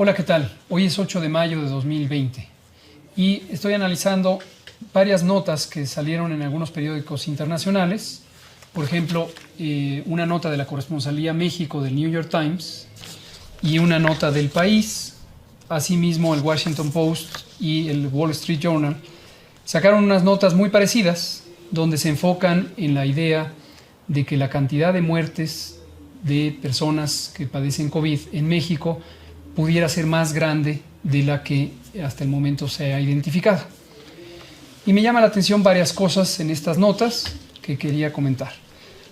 Hola, ¿qué tal? Hoy es 8 de mayo de 2020 y estoy analizando varias notas que salieron en algunos periódicos internacionales. Por ejemplo, una nota de la Corresponsalía México del New York Times y una nota del País. Asimismo, el Washington Post y el Wall Street Journal sacaron unas notas muy parecidas donde se enfocan en la idea de que la cantidad de muertes de personas que padecen COVID en México pudiera ser más grande de la que hasta el momento se ha identificado. Y me llama la atención varias cosas en estas notas que quería comentar.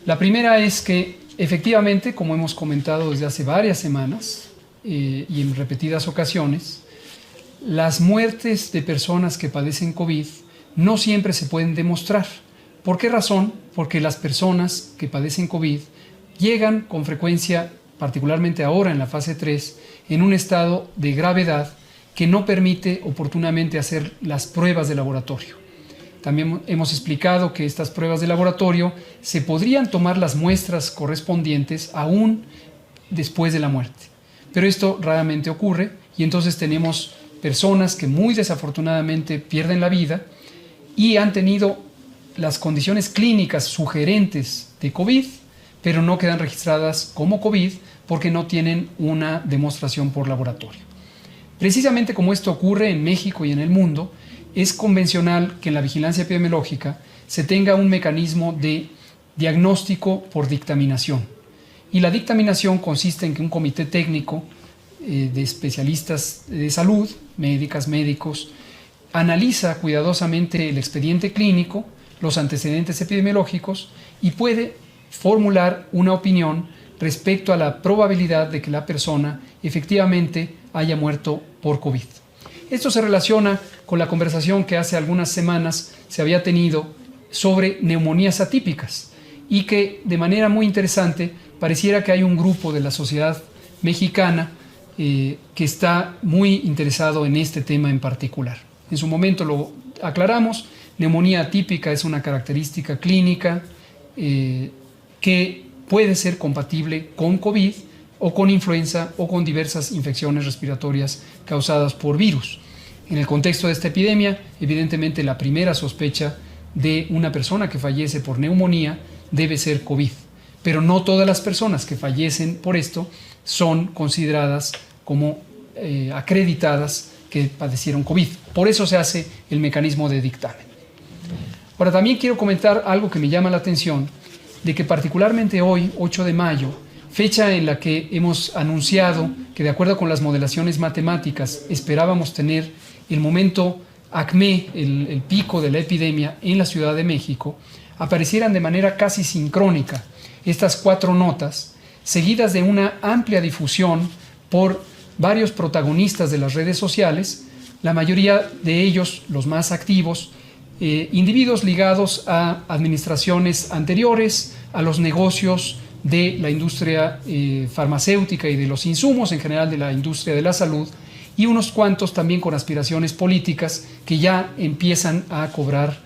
La primera es que efectivamente, como hemos comentado desde hace varias semanas y en repetidas ocasiones, las muertes de personas que padecen COVID no siempre se pueden demostrar. ¿Por qué razón? Porque las personas que padecen COVID llegan con frecuencia, particularmente ahora en la fase 3, en un estado de gravedad que no permite oportunamente hacer las pruebas de laboratorio. También hemos explicado que estas pruebas de laboratorio se podrían tomar las muestras correspondientes aún después de la muerte. Pero esto raramente ocurre y entonces tenemos personas que muy desafortunadamente pierden la vida y han tenido las condiciones clínicas sugerentes de COVID, pero no quedan registradas como COVID porque no tienen una demostración por laboratorio. Precisamente como esto ocurre en México y en el mundo, es convencional que en la vigilancia epidemiológica se tenga un mecanismo de diagnóstico por dictaminación. Y la dictaminación consiste en que un comité técnico de especialistas de salud, médicas, médicos, analiza cuidadosamente el expediente clínico, los antecedentes epidemiológicos y puede formular una opinión respecto a la probabilidad de que la persona efectivamente haya muerto por COVID. Esto se relaciona con la conversación que hace algunas semanas se había tenido sobre neumonías atípicas y que de manera muy interesante pareciera que hay un grupo de la sociedad mexicana que está muy interesado en este tema en particular. En su momento lo aclaramos, neumonía atípica es una característica clínica que puede ser compatible con COVID o con influenza o con diversas infecciones respiratorias causadas por virus. En el contexto de esta epidemia, evidentemente la primera sospecha de una persona que fallece por neumonía debe ser COVID, pero no todas las personas que fallecen por esto son consideradas como acreditadas que padecieron COVID. Por eso se hace el mecanismo de dictamen. Ahora también quiero comentar algo que me llama la atención, de que particularmente hoy, 8 de mayo, fecha en la que hemos anunciado que de acuerdo con las modelaciones matemáticas esperábamos tener el momento acme, el pico de la epidemia en la Ciudad de México, aparecieran de manera casi sincrónica estas 4 notas, seguidas de una amplia difusión por varios protagonistas de las redes sociales, la mayoría de ellos, los más activos, individuos ligados a administraciones anteriores, a los negocios de la industria farmacéutica y de los insumos, en general de la industria de la salud, y unos cuantos también con aspiraciones políticas que ya empiezan a cobrar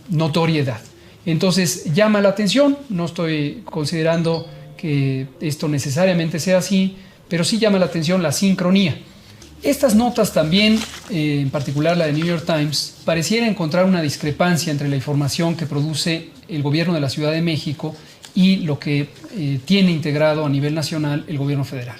notoriedad. Entonces llama la atención, no estoy considerando que esto necesariamente sea así, pero sí llama la atención la sincronía. Estas notas también, en particular la de New York Times, pareciera encontrar una discrepancia entre la información que produce el gobierno de la Ciudad de México y lo que tiene integrado a nivel nacional el gobierno federal.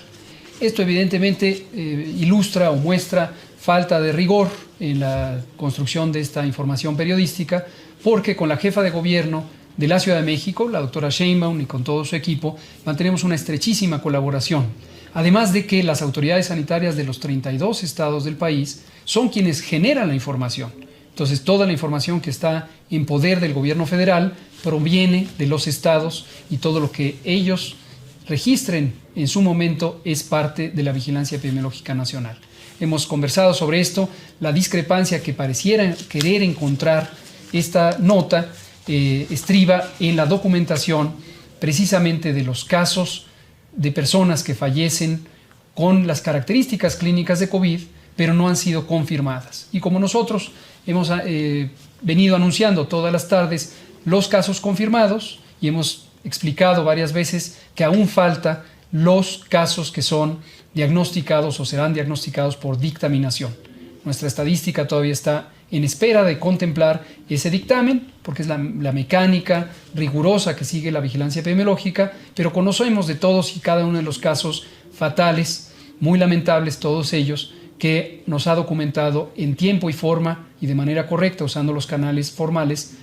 Esto evidentemente ilustra o muestra falta de rigor en la construcción de esta información periodística, porque con la jefa de gobierno de la Ciudad de México, la doctora Sheinbaum, y con todo su equipo, mantenemos una estrechísima colaboración. Además de que las autoridades sanitarias de los 32 estados del país son quienes generan la información. Entonces, toda la información que está en poder del gobierno federal proviene de los estados y todo lo que ellos registren en su momento es parte de la vigilancia epidemiológica nacional. Hemos conversado sobre esto, la discrepancia que pareciera querer encontrar esta nota estriba en la documentación precisamente de los casos de personas que fallecen con las características clínicas de COVID, pero no han sido confirmadas. Y como nosotros hemos venido anunciando todas las tardes los casos confirmados y hemos explicado varias veces que aún falta los casos que son diagnosticados o serán diagnosticados por dictaminación. Nuestra estadística todavía está en espera de contemplar ese dictamen, porque es la mecánica rigurosa que sigue la vigilancia epidemiológica, pero conocemos de todos y cada uno de los casos fatales, muy lamentables todos ellos, que nos ha documentado en tiempo y forma y de manera correcta, usando los canales formales,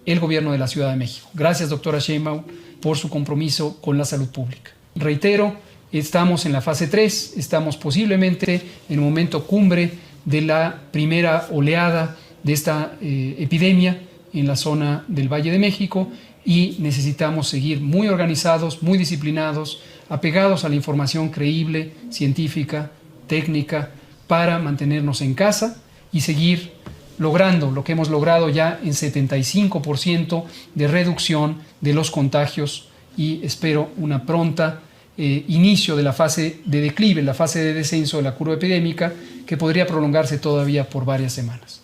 el gobierno de la Ciudad de México. Gracias, doctora Sheinbaum, por su compromiso con la salud pública. Reitero, estamos en la fase 3, estamos posiblemente en el momento cumbre de la primera oleada de esta epidemia en la zona del Valle de México y necesitamos seguir muy organizados, muy disciplinados, apegados a la información creíble, científica, técnica, para mantenernos en casa y seguir logrando lo que hemos logrado ya en 75% de reducción de los contagios y espero una pronta inicio de la fase de declive, la fase de descenso de la curva epidémica que podría prolongarse todavía por varias semanas.